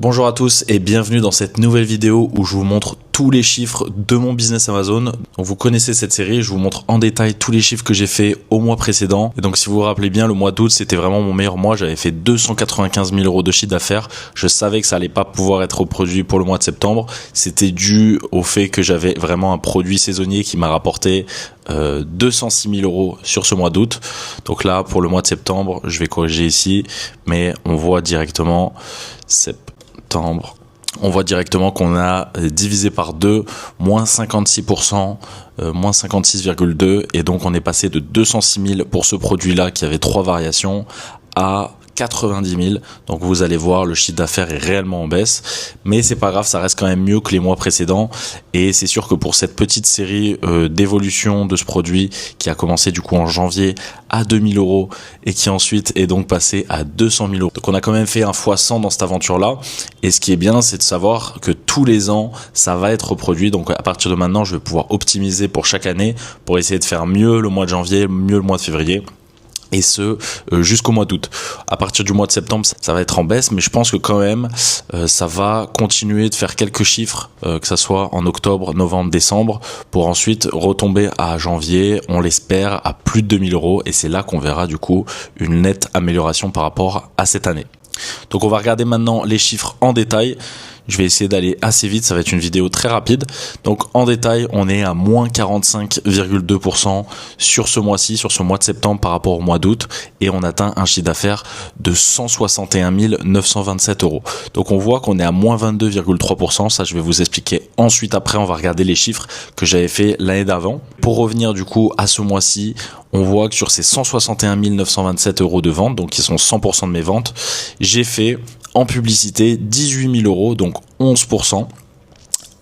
Bonjour à tous et bienvenue dans cette nouvelle vidéo où je vous montre tous les chiffres de mon business Amazon. Donc vous connaissez cette série, je vous montre en détail tous les chiffres que j'ai fait au mois précédent. Et donc si vous vous rappelez bien, le mois d'août c'était vraiment mon meilleur mois, j'avais fait 295 000 € de chiffre d'affaires. Je savais que ça allait pas pouvoir être reproduit pour le mois de septembre. C'était dû au fait que j'avais vraiment un produit saisonnier qui m'a rapporté 206 000 € sur ce mois d'août. Donc là pour le mois de septembre, je vais corriger ici, mais on voit directement on voit directement qu'on a divisé par 2, moins 56%, moins 56,2, et donc on est passé de 206 000 pour ce produit-là qui avait 3 variations à 90 000. Donc vous allez voir, le chiffre d'affaires est réellement en baisse, mais c'est pas grave, ça reste quand même mieux que les mois précédents. Et c'est sûr que pour cette petite série d'évolution de ce produit qui a commencé du coup en janvier à 2000 € et qui ensuite est donc passé à 200 000 €. Donc on a quand même fait un fois 100 dans cette aventure-là. Et ce qui est bien, c'est de savoir que tous les ans, ça va être reproduit. Donc à partir de maintenant, je vais pouvoir optimiser pour chaque année pour essayer de faire mieux le mois de janvier, mieux le mois de février. Et ce jusqu'au mois d'août. À partir du mois de septembre, ça va être en baisse, mais je pense que quand même, ça va continuer de faire quelques chiffres, que ça soit en octobre, novembre, décembre, pour ensuite retomber à janvier, on l'espère, à plus de 2000 €, et c'est là qu'on verra du coup une nette amélioration par rapport à cette année. Donc on va regarder maintenant les chiffres en détail. Je vais essayer d'aller assez vite, ça va être une vidéo très rapide. Donc en détail, on est à moins 45,2% sur ce mois-ci, sur ce mois de septembre par rapport au mois d'août, et on atteint un chiffre d'affaires de 161 927 €. Donc on voit qu'on est à moins 22,3%, ça je vais vous expliquer ensuite. Après on va regarder les chiffres que j'avais fait l'année d'avant. Pour revenir du coup à ce mois-ci, on voit que sur ces 161 927 € de ventes, donc qui sont 100% de mes ventes, j'ai fait en publicité 18 000 €, donc 11%.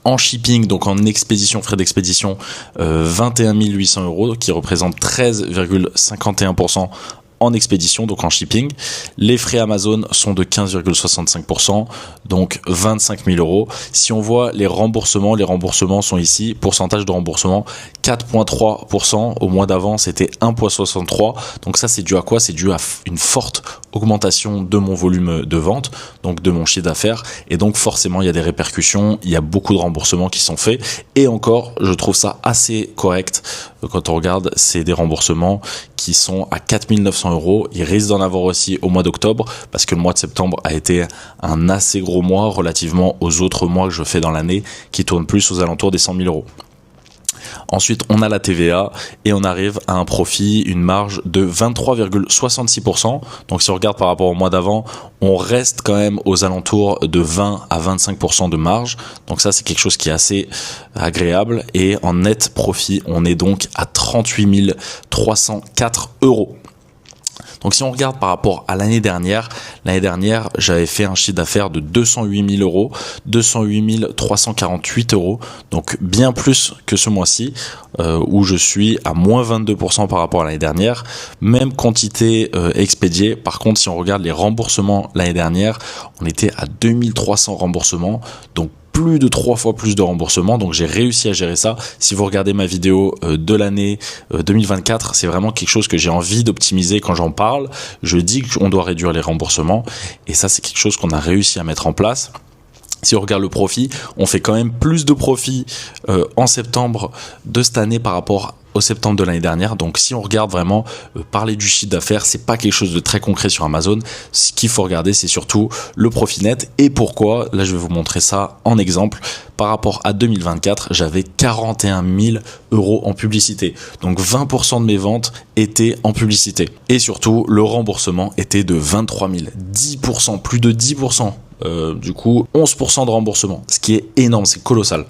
En shipping, donc en expédition, frais d'expédition, 21 800 €, qui représente 13,51% en expédition, donc en shipping. Les frais Amazon sont de 15,65%, donc 25 000 €. Si on voit les remboursements sont ici, pourcentage de remboursement 4,3%. Au mois d'avant, c'était 1,63%. Donc ça, c'est dû à quoi? C'est dû à une forte augmentation de mon volume de vente, donc de mon chiffre d'affaires. Et donc forcément, il y a des répercussions, il y a beaucoup de remboursements qui sont faits. Et encore, je trouve ça assez correct. Quand on regarde, c'est des remboursements qui sont à 4 900 €. Il risque d'en avoir aussi au mois d'octobre, parce que le mois de septembre a été un assez gros mois relativement aux autres mois que je fais dans l'année, qui tournent plus aux alentours des 100 000 €. Ensuite, on a la TVA et on arrive à un profit, une marge de 23,66%. Donc si on regarde par rapport au mois d'avant, on reste quand même aux alentours de 20 à 25% de marge. Donc ça, c'est quelque chose qui est assez agréable. Et en net profit, on est donc à 38 304 €. Donc si on regarde par rapport à l'année dernière, j'avais fait un chiffre d'affaires de 208 000 €, 208 348 €, donc bien plus que ce mois-ci, où je suis à moins 22% par rapport à l'année dernière. Même quantité expédiée. Par contre, si on regarde les remboursements l'année dernière, on était à 2300 remboursements, donc plus de 3 fois plus de remboursements. Donc j'ai réussi à gérer ça. Si vous regardez ma vidéo de l'année 2024, c'est vraiment quelque chose que j'ai envie d'optimiser. Quand j'en parle, je dis qu'on doit réduire les remboursements, et ça, c'est quelque chose qu'on a réussi à mettre en place. Si on regarde le profit, on fait quand même plus de profit en septembre de cette année par rapport au septembre de l'année dernière. Donc si on regarde vraiment, parler du chiffre d'affaires, c'est pas quelque chose de très concret sur Amazon. Ce qu'il faut regarder, c'est surtout le profit net. Et pourquoi? Là, je vais vous montrer ça en exemple. Par rapport à 2024, j'avais 41 000 € en publicité. Donc 20% de mes ventes étaient en publicité. Et surtout, le remboursement était de 23 000. 10%, plus de 10%. Du coup, 11% de remboursement. Ce qui est énorme, c'est colossal.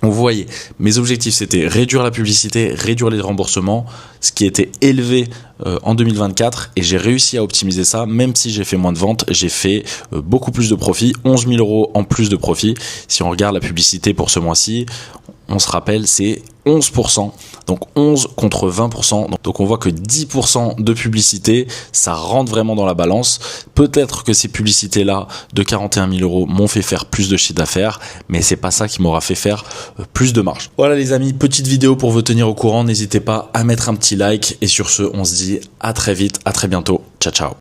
Vous voyez, mes objectifs, c'était réduire la publicité, réduire les remboursements, ce qui était élevé en 2024, et j'ai réussi à optimiser ça. Même si j'ai fait moins de ventes, j'ai fait beaucoup plus de profit, 11 000 € en plus de profit. Si on regarde la publicité pour ce mois-ci, on se rappelle, c'est 11%, donc 11 contre 20%, donc on voit que 10% de publicité, ça rentre vraiment dans la balance. Peut-être que ces publicités-là de 41 000 € m'ont fait faire plus de chiffre d'affaires, mais c'est pas ça qui m'aura fait faire plus de marge. Voilà les amis, petite vidéo pour vous tenir au courant, n'hésitez pas à mettre un petit like, et sur ce, on se dit à très vite, à très bientôt, ciao ciao.